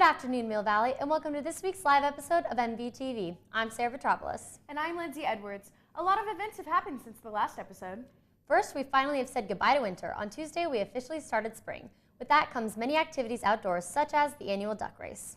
afternoon, Mill Valley, and welcome to this week's live episode of MVTV. I'm Sarah Petropolis. And I'm Lindsay Edwards. A lot of events have happened since the last episode. First, we finally have said goodbye to winter. On Tuesday, we officially started spring. With that comes many activities outdoors, such as the annual duck race.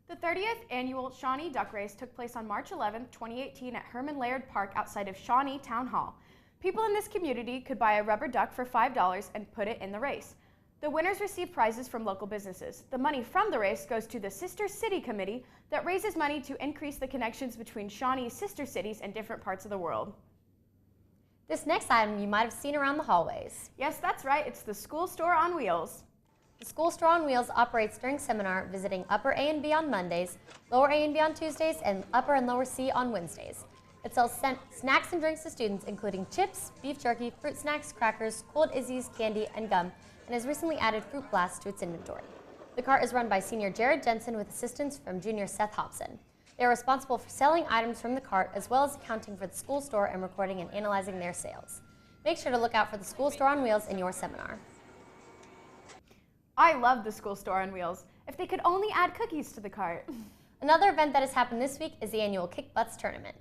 The 30th annual Shawnee Duck Race took place on March 11, 2018 at Herman Laird Park outside of Shawnee Town Hall. People in this community could buy a rubber duck for $5 and put it in the race. The winners receive prizes from local businesses. The money from the race goes to the Sister City Committee that raises money to increase the connections between Shawnee's sister cities and different parts of the world. This next item you might have seen around the hallways. Yes, that's right. It's the School Store on Wheels. The School Store on Wheels operates during seminar, visiting Upper A and B on Mondays, Lower A and B on Tuesdays, and Upper and Lower C on Wednesdays. It sells snacks and drinks to students, including chips, beef jerky, fruit snacks, crackers, cold Izzy's, candy, and gum, and has recently added Fruit Blast to its inventory. The cart is run by senior Jared Jensen with assistance from junior Seth Hobson. They are responsible for selling items from the cart as well as accounting for the school store and recording and analyzing their sales. Make sure to look out for the School Store on Wheels in your seminar. I love the School Store on Wheels. If they could only add cookies to the cart. Another event that has happened this week is the annual Kick Butts Tournament.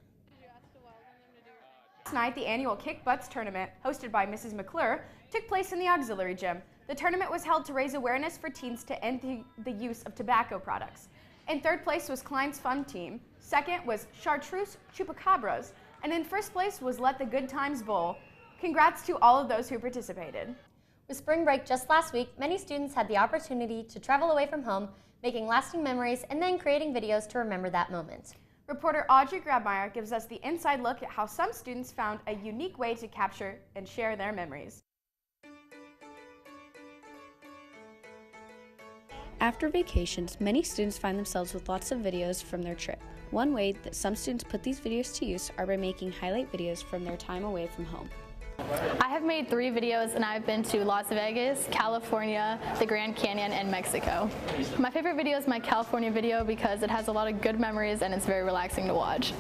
Last night, the annual Kick Butts Tournament, hosted by Mrs. McClure, took place in the auxiliary gym. The tournament was held to raise awareness for teens to end the use of tobacco products. In third place was Klein's Fun Team. Second was Chartreuse Chupacabras. And in first place was Let the Good Times Bowl. Congrats to all of those who participated. With spring break just last week, many students had the opportunity to travel away from home, making lasting memories and then creating videos to remember that moment. Reporter Audrey Grabmeyer gives us the inside look at how some students found a unique way to capture and share their memories. After vacations, many students find themselves with lots of videos from their trip. One way that some students put these videos to use are by making highlight videos from their time away from home. I have made 3 videos and I've been to Las Vegas, California, the Grand Canyon, and Mexico. My favorite video is my California video because it has a lot of good memories and it's very relaxing to watch.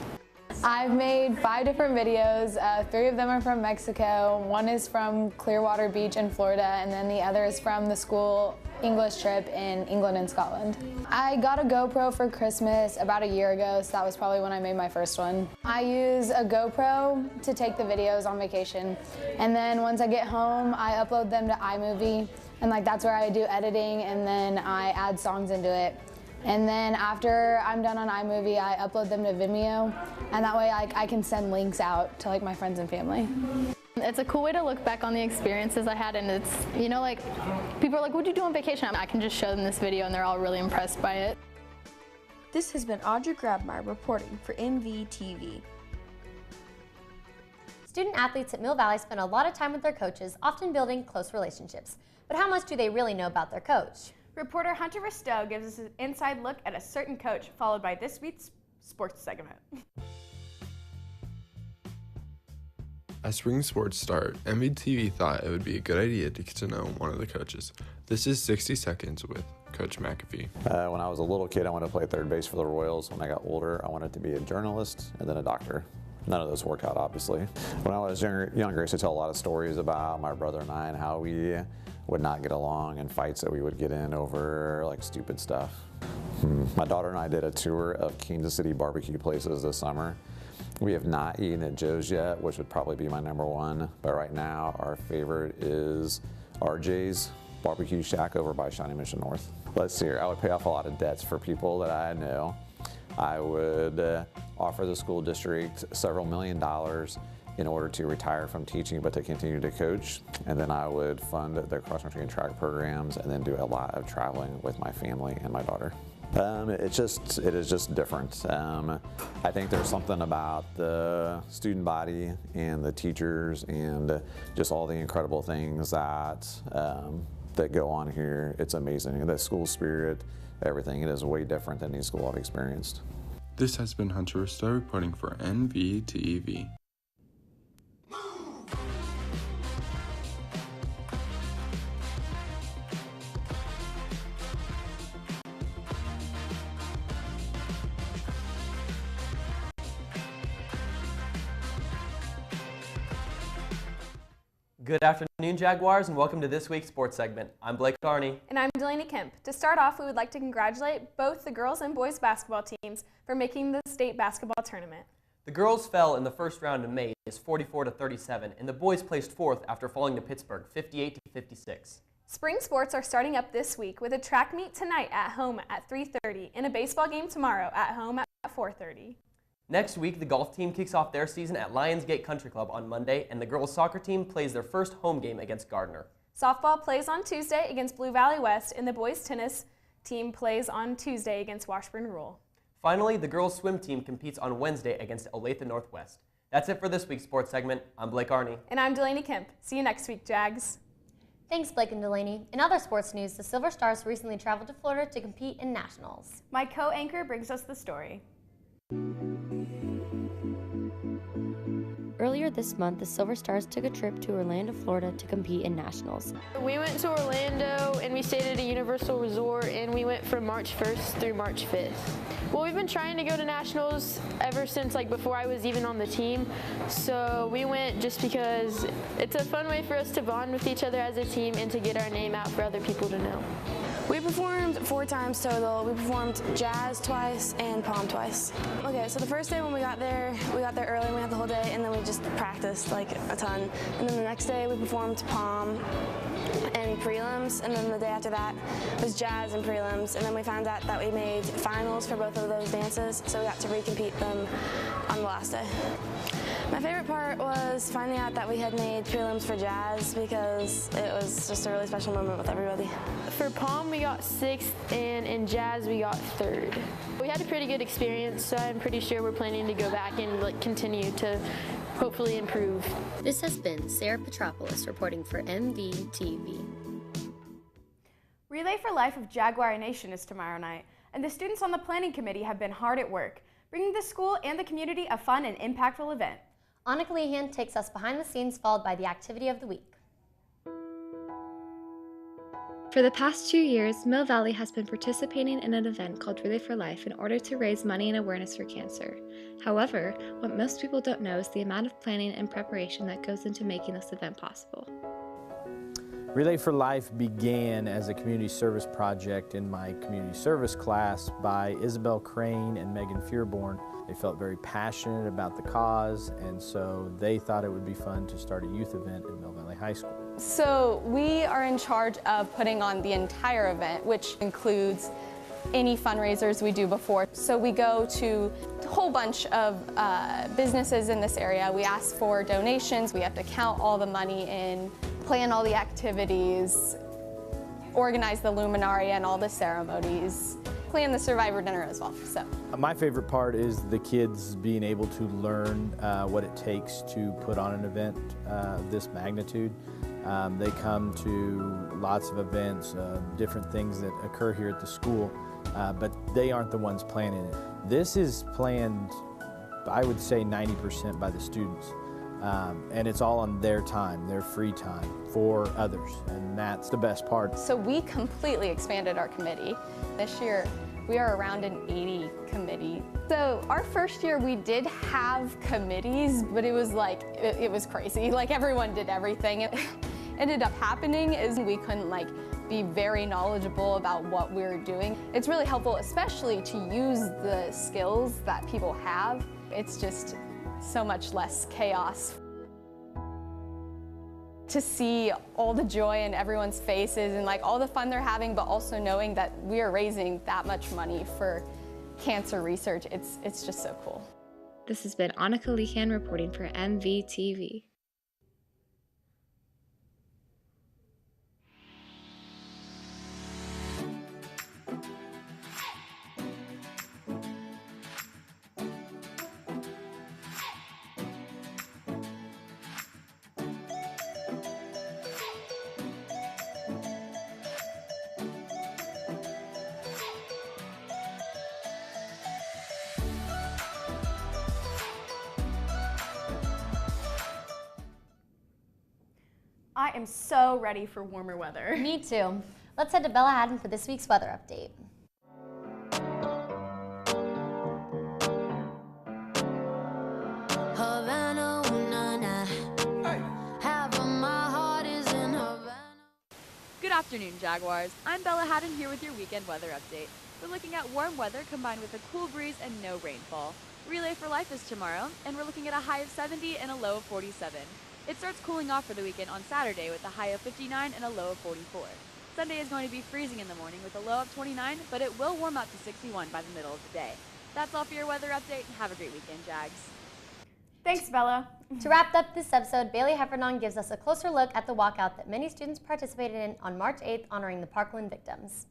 I've made 5 different videos. 3 of them are from Mexico. 1 is from Clearwater Beach in Florida, and then the other is from the school English trip in England and Scotland. I got a GoPro for Christmas about a year ago, so that was probably when I made my first one. I use a GoPro to take the videos on vacation, and then once I get home, I upload them to iMovie, and that's where I do editing, and then I add songs into it. And then after I'm done on iMovie, I upload them to Vimeo, and that way I can send links out to my friends and family. It's a cool way to look back on the experiences I had, and it's, people are like, what'd you do on vacation? I can just show them this video and they're all really impressed by it. This has been Audrey Grabmeyer reporting for MVTV. Student athletes at Mill Valley spend a lot of time with their coaches, often building close relationships. But how much do they really know about their coach? Reporter Hunter Ristow gives us an inside look at a certain coach, followed by this week's sports segment. As spring sports start, MVTV thought it would be a good idea to get to know one of the coaches. This is 60 Seconds with Coach McAfee. When I was a little kid, I wanted to play third base for the Royals. When I got older, I wanted to be a journalist and then a doctor. None of those worked out, obviously. When I was younger, I used to tell a lot of stories about my brother and I and how we would not get along and fights that we would get in over stupid stuff. My daughter and I did a tour of Kansas City barbecue places this summer. We have not eaten at Joe's yet, which would probably be my #1, but right now our favorite is RJ's Barbecue Shack over by Shawnee Mission North. Let's see here, I would pay off a lot of debts for people that I know. I would offer the school district several $1,000,000 in order to retire from teaching but to continue to coach, and then I would fund their cross-country and track programs and then do a lot of traveling with my family and my daughter. It is just different. I think there's something about the student body and the teachers and just all the incredible things that that go on here. It's amazing. The school spirit, everything, it is way different than any school I've experienced. This has been Hunter Ristow reporting for MVTV. Good afternoon, Jaguars, and welcome to this week's sports segment. I'm Blake Carney. And I'm Delaney Kemp. To start off, we would like to congratulate both the girls and boys basketball teams for making the state basketball tournament. The girls fell in the first round in May as 44-37, and the boys placed fourth after falling to Pittsburgh 58-56. Spring sports are starting up this week with a track meet tonight at home at 3:30 and a baseball game tomorrow at home at 4:30. Next week, the golf team kicks off their season at Lionsgate Country Club on Monday, and the girls soccer team plays their first home game against Gardner. Softball plays on Tuesday against Blue Valley West, and the boys tennis team plays on Tuesday against Washburn Rural. Finally, the girls swim team competes on Wednesday against Olathe Northwest. That's it for this week's sports segment. I'm Blake Arney. And I'm Delaney Kemp. See you next week, Jags. Thanks, Blake and Delaney. In other sports news, the Silver Stars recently traveled to Florida to compete in nationals. My co-anchor brings us the story. Earlier this month, the Silver Stars took a trip to Orlando, Florida to compete in nationals. We went to Orlando and we stayed at a Universal Resort, and we went from March 1st through March 5th. Well, we've been trying to go to nationals ever since before I was even on the team. So we went just because it's a fun way for us to bond with each other as a team and to get our name out for other people to know. We performed 4 times total. We performed jazz twice and pom twice. Okay, so the first day when we got there early and we had the whole day, and then we just practiced a ton. And then the next day we performed pom and prelims, and then the day after that was jazz and prelims, and then we found out that we made finals for both of those dances, so we got to recompete them on the last day. My favorite part was finding out that we had made prelims for jazz because it was just a really special moment with everybody. For pom, we got 6th, and in jazz, we got 3rd. We had a pretty good experience, so I'm pretty sure we're planning to go back and continue to hopefully improve. This has been Sarah Petropoulos reporting for MVTV. Relay for Life of Jaguar Nation is tomorrow night, and the students on the planning committee have been hard at work, bringing the school and the community a fun and impactful event. Annika Lehan takes us behind the scenes, followed by the activity of the week. For the past 2 years, Mill Valley has been participating in an event called Relay for Life in order to raise money and awareness for cancer. However, what most people don't know is the amount of planning and preparation that goes into making this event possible. Relay for Life began as a community service project in my community service class by Isabel Crane and Megan Fearborn. They felt very passionate about the cause, and so they thought it would be fun to start a youth event at Mill Valley High School. So we are in charge of putting on the entire event, which includes any fundraisers we do before. So we go to a whole bunch of businesses in this area. We ask for donations, we have to count all the money in, plan all the activities, organize the luminaria and all the ceremonies, plan the survivor dinner as well. So my favorite part is the kids being able to learn what it takes to put on an event of this magnitude. They come to lots of events, different things that occur here at the school, but they aren't the ones planning it. This is planned, I would say 90% by the students, and it's all on their time, their free time for others, and that's the best part. So we completely expanded our committee. This year we are around an 80 committee. So our first year we did have committees, but it was it was crazy. Everyone did everything. It ended up happening is we couldn't be very knowledgeable about what we were doing. It's really helpful, especially to use the skills that people have. It's just so much less chaos. To see all the joy in everyone's faces and all the fun they're having, but also knowing that we are raising that much money for cancer research, it's just so cool. This has been Annika Lehan reporting for MVTV. I am so ready for warmer weather. Me too. Let's head to Bella Haddon for this week's weather update. Havana, ooh, nah, nah. Half of my heart afternoon, Jaguars. I'm Bella Haddon here with your weekend weather update. We're looking at warm weather combined with a cool breeze and no rainfall. Relay for Life is tomorrow, and we're looking at a high of 70 and a low of 47. It starts cooling off for the weekend on Saturday with a high of 59 and a low of 44. Sunday is going to be freezing in the morning with a low of 29, but it will warm up to 61 by the middle of the day. That's all for your weather update. Have a great weekend, Jags. Thanks, Bella. To wrap up this episode, Bailey Heffernon gives us a closer look at the walkout that many students participated in on March 8th, honoring the Parkland victims.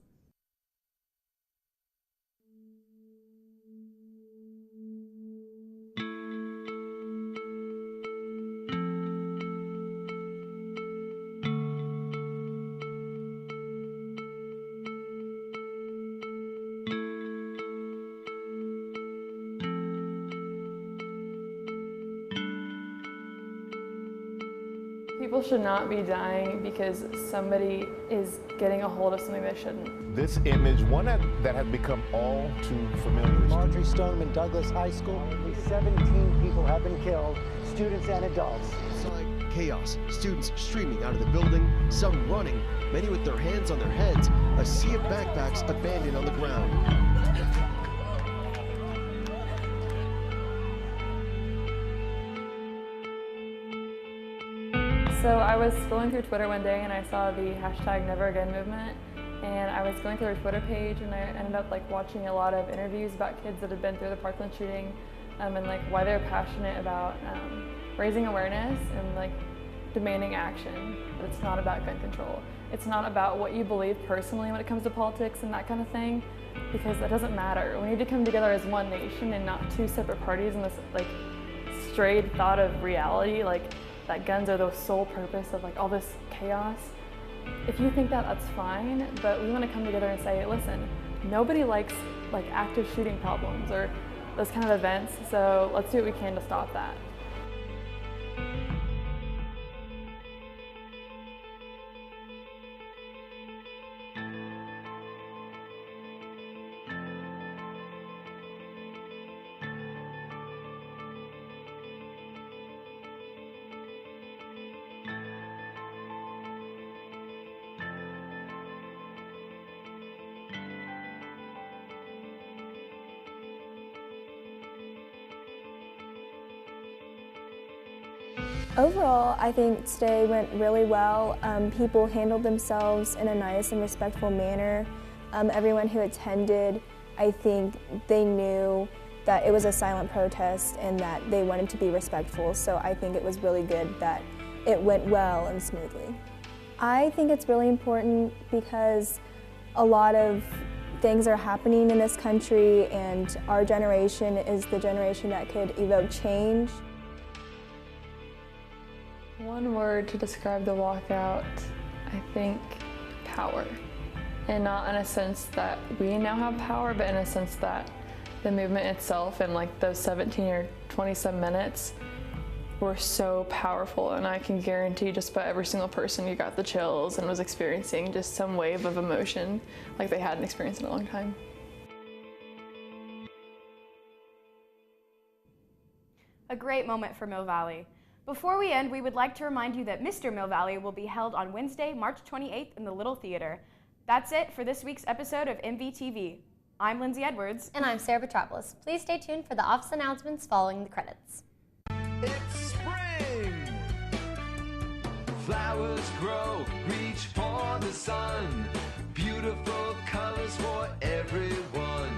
People should not be dying because somebody is getting a hold of something they shouldn't. This image, one that has become all too familiar. Marjorie Stoneman Douglas High School, 17 people have been killed, students and adults. Chaos, students streaming out of the building, some running, many with their hands on their heads, a sea of backpacks abandoned on the ground. So I was scrolling through Twitter one day and I saw the hashtag Never Again movement, and I was going through their Twitter page and I ended up watching a lot of interviews about kids that had been through the Parkland shooting and why they're passionate about raising awareness and demanding action. But it's not about gun control. It's not about what you believe personally when it comes to politics and that kind of thing, because that doesn't matter. We need to come together as one nation and not two separate parties in this strayed thought of reality, that guns are the sole purpose of all this chaos. If you think that, that's fine, but we want to come together and say, listen, nobody likes active shooting problems or those kind of events, so let's do what we can to stop that. Overall, I think today went really well. People handled themselves in a nice and respectful manner. Everyone who attended, I think they knew that it was a silent protest and that they wanted to be respectful, so I think it was really good that it went well and smoothly. I think it's really important because a lot of things are happening in this country, and our generation is the generation that could evoke change. One word to describe the walkout, I think power. And not in a sense that we now have power, but in a sense that the movement itself and those 17 or 20-some minutes were so powerful. And I can guarantee just about every single person who got the chills and was experiencing just some wave of emotion like they hadn't experienced in a long time. A great moment for Mill Valley. Before we end, we would like to remind you that Mr. Mill Valley will be held on Wednesday, March 28th in the Little Theater. That's it for this week's episode of MVTV. I'm Lindsay Edwards. And I'm Sarah Petropoulos. Please stay tuned for the office announcements following the credits. It's spring! Flowers grow, reach for the sun. Beautiful colors for everyone.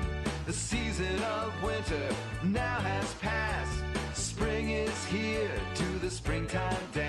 The season of winter now has passed. Spring is here to the springtime dance.